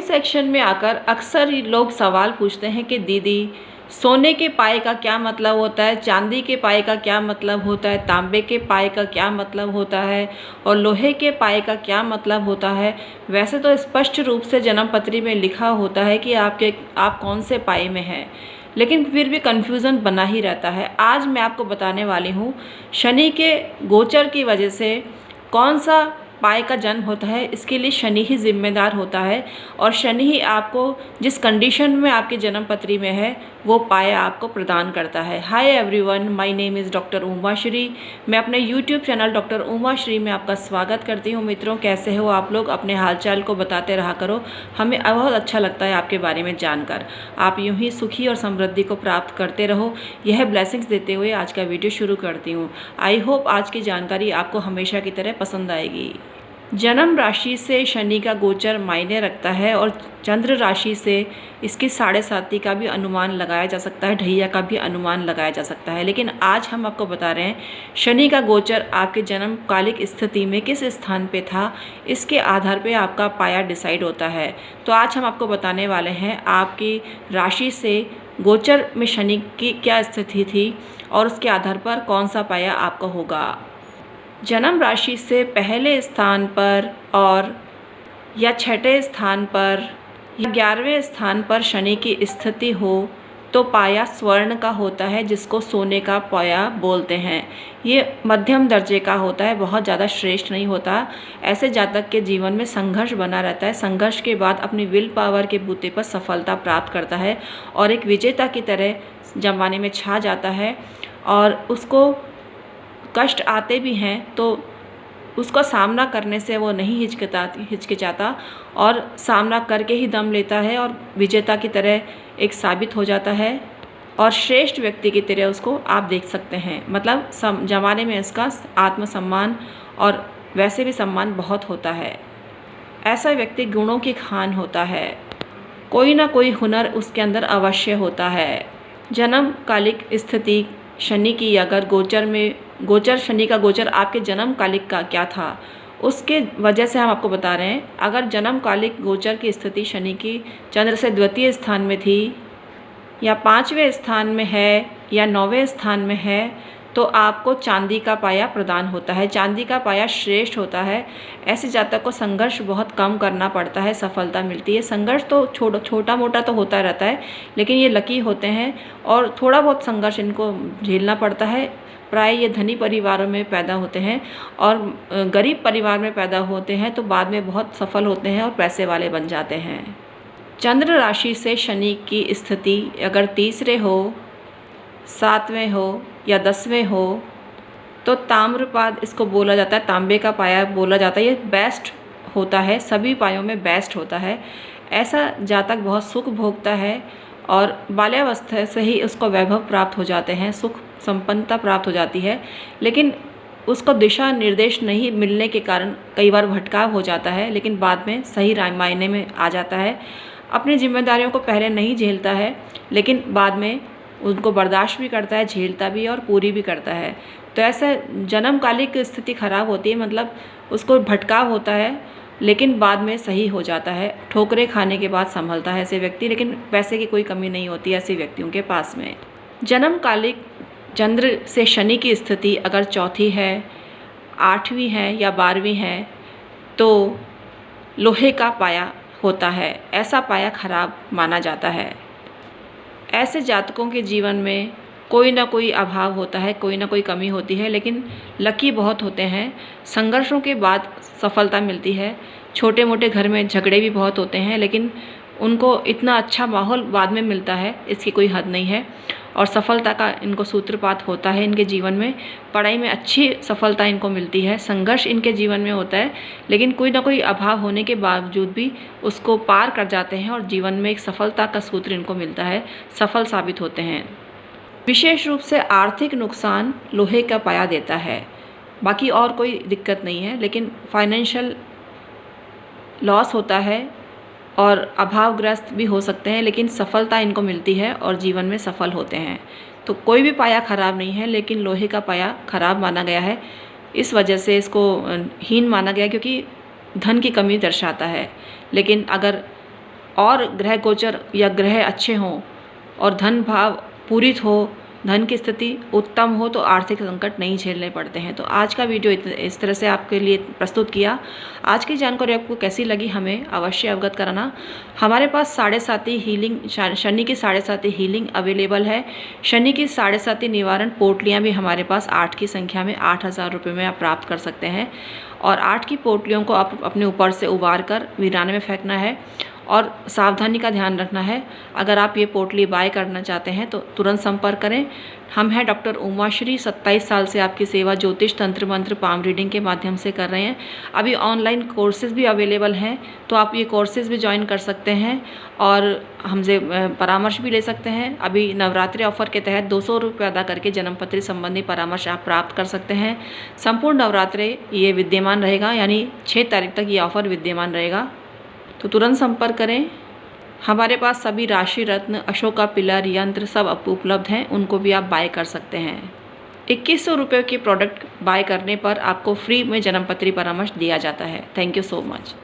Comment section में आकर अक्सर ही लोग सवाल पूछते हैं कि दीदी सोने के पाए का क्या मतलब होता है, चांदी के पाए का क्या मतलब होता है, तांबे के पाए का क्या मतलब होता है और लोहे के पाए का क्या मतलब होता है। वैसे तो स्पष्ट रूप से जन्मपत्री में लिखा होता है कि आप कौन से पाए में हैं, लेकिन फिर भी कन्फ्यूज़न बना ही रहता है। आज मैं आपको बताने वाली हूँ शनि के गोचर की वजह से कौन सा पाए का जन्म होता है। इसके लिए शनि ही जिम्मेदार होता है और शनि ही आपको जिस कंडीशन में आपके जन्म पत्री में है वो पाया आपको प्रदान करता है। Hi everyone, my name is doctor Umashree. मैं अपने यूट्यूब चैनल डॉक्टर उमाश्री में आपका स्वागत करती हूँ। मित्रों, कैसे हो आप लोग? अपने हालचाल को बताते रहा करो, हमें बहुत अच्छा लगता है आपके बारे में जानकर। आप यूँ ही सुखी और समृद्धि को प्राप्त करते रहो, यह ब्लेसिंग्स देते हुए आज का वीडियो शुरू करती हूँ। आई होप आज की जानकारी आपको हमेशा की तरह पसंद आएगी। जन्म राशि से शनि का गोचर मायने रखता है और चंद्र राशि से इसकी 7.5 का भी अनुमान लगाया जा सकता है, ढैया का भी अनुमान लगाया जा सकता है। लेकिन आज हम आपको बता रहे हैं शनि का गोचर आपके जन्म कालिक स्थिति में किस स्थान पे था, इसके आधार पे आपका पाया डिसाइड होता है। तो आज हम आपको बताने वाले हैं आपकी राशि से गोचर में शनि की क्या स्थिति थी और उसके आधार पर कौन सा पाया आपका होगा। जन्म राशि से पहले स्थान पर और या छठे स्थान पर या 11वें स्थान पर शनि की स्थिति हो तो पाया स्वर्ण का होता है, जिसको सोने का पाया बोलते हैं। ये मध्यम दर्जे का होता है, बहुत ज़्यादा श्रेष्ठ नहीं होता। ऐसे जातक के जीवन में संघर्ष बना रहता है, संघर्ष के बाद अपनी विल पावर के बूते पर सफलता प्राप्त करता है और एक विजेता की तरह जमाने में छा जाता है। और उसको कष्ट आते भी हैं तो उसका सामना करने से वो नहीं हिचकिचाता और सामना करके ही दम लेता है और विजेता की तरह एक साबित हो जाता है और श्रेष्ठ व्यक्ति की तरह उसको आप देख सकते हैं। मतलब जमाने में इसका आत्मसम्मान और वैसे भी सम्मान बहुत होता है। ऐसा व्यक्ति गुणों की खान होता है, कोई ना कोई हुनर उसके अंदर अवश्य होता है। जन्म कालिक स्थिति शनि की अगर गोचर शनि का गोचर आपके जन्म कालिक का क्या था, उसके वजह से हम आपको बता रहे हैं। अगर जन्म कालिक गोचर की स्थिति शनि की चंद्र से द्वितीय स्थान में थी या 5वें स्थान में है या 9वें स्थान में है तो आपको चांदी का पाया प्रदान होता है। चांदी का पाया श्रेष्ठ होता है। ऐसे जातक को संघर्ष बहुत कम करना पड़ता है, सफलता मिलती है। संघर्ष तो छोटा मोटा तो होता रहता है, लेकिन ये लकी होते हैं और थोड़ा बहुत संघर्ष इनको झेलना पड़ता है। प्राय ये धनी परिवारों में पैदा होते हैं और गरीब परिवार में पैदा होते हैं तो बाद में बहुत सफल होते हैं और पैसे वाले बन जाते हैं। चंद्र राशि से शनि की स्थिति अगर तीसरे हो, 7वें हो या 10वें हो तो ताम्रपाद इसको बोला जाता है, तांबे का पाया बोला जाता है। ये बेस्ट होता है, सभी पायों में बेस्ट होता है। ऐसा जातक बहुत सुख भोगता है और बाल्यावस्था से ही उसको वैभव प्राप्त हो जाते हैं, सुख संपन्नता प्राप्त हो जाती है। लेकिन उसको दिशा निर्देश नहीं मिलने के कारण कई बार भटकाव हो जाता है, लेकिन बाद में सही मायने में आ जाता है। अपनी जिम्मेदारियों को पहले नहीं झेलता है, लेकिन बाद में उनको बर्दाश्त भी करता है, झेलता भी और पूरी भी करता है। तो ऐसा जन्मकालिक स्थिति खराब होती है, मतलब उसको भटकाव होता है लेकिन बाद में सही हो जाता है। ठोकरें खाने के बाद संभलता है ऐसे व्यक्ति, लेकिन पैसे की कोई कमी नहीं होती ऐसे व्यक्तियों के पास में। जन्मकालिक चंद्र से शनि की स्थिति अगर चौथी है, 8वीं है या 12वीं है तो लोहे का पाया होता है। ऐसा पाया खराब माना जाता है। ऐसे जातकों के जीवन में कोई ना कोई अभाव होता है, कोई ना कोई कमी होती है, लेकिन लकी बहुत होते हैं। संघर्षों के बाद सफलता मिलती है। छोटे मोटे घर में झगड़े भी बहुत होते हैं, लेकिन उनको इतना अच्छा माहौल बाद में मिलता है, इसकी कोई हद नहीं है। और सफलता का इनको सूत्रपात होता है इनके जीवन में। पढ़ाई में अच्छी सफलता इनको मिलती है। संघर्ष इनके जीवन में होता है, लेकिन कोई ना कोई अभाव होने के बावजूद भी उसको पार कर जाते हैं और जीवन में एक सफलता का सूत्र इनको मिलता है, सफल साबित होते हैं। विशेष रूप से आर्थिक नुकसान लोहे का पाया देता है, बाकी और कोई दिक्कत नहीं है, लेकिन फाइनेंशियल लॉस होता है और अभावग्रस्त भी हो सकते हैं, लेकिन सफलता इनको मिलती है और जीवन में सफल होते हैं। तो कोई भी पाया खराब नहीं है, लेकिन लोहे का पाया खराब माना गया है। इस वजह से इसको हीन माना गया, क्योंकि धन की कमी दर्शाता है। लेकिन अगर और ग्रह गोचर या ग्रह अच्छे हों और धन भाव पूरित हो, धन की स्थिति उत्तम हो तो आर्थिक संकट नहीं झेलने पड़ते हैं। तो आज का वीडियो इस तरह से आपके लिए प्रस्तुत किया। आज की जानकारी आपको कैसी लगी हमें अवश्य अवगत कराना। हमारे पास 7.5 हीलिंग, शनि की 7.5 हीलिंग अवेलेबल है। शनि की 7.5 निवारण पोटलियाँ भी हमारे पास 8 की संख्या में 8,000 रुपये में आप प्राप्त कर सकते हैं। और 8 की पोटलियों को आप अपने ऊपर से उबार कर वीराने में फेंकना है और सावधानी का ध्यान रखना है। अगर आप ये पोटली बाय करना चाहते हैं तो तुरंत संपर्क करें। हम हैं डॉक्टर उमाश्री, 27 साल से आपकी सेवा ज्योतिष, तंत्र मंत्र, पाम रीडिंग के माध्यम से कर रहे हैं। अभी ऑनलाइन कोर्सेज़ भी अवेलेबल हैं, तो आप ये कोर्सेज़ भी ज्वाइन कर सकते हैं और हमसे परामर्श भी ले सकते हैं। अभी नवरात्रि ऑफर के तहत 200 रुपये अदा करके जन्मपत्री संबंधी परामर्श आप प्राप्त कर सकते हैं। संपूर्ण नवरात्रि ये विद्यमान रहेगा, यानी 6 तारीख तक ये ऑफर विद्यमान रहेगा, तो तुरंत संपर्क करें। हमारे पास सभी राशि रत्न, अशोका पिलर, यंत्र सब उपलब्ध हैं, उनको भी आप बाय कर सकते हैं। 2100 रुपये के प्रोडक्ट बाय करने पर आपको फ्री में जन्मपत्री परामर्श दिया जाता है। Thank you so much.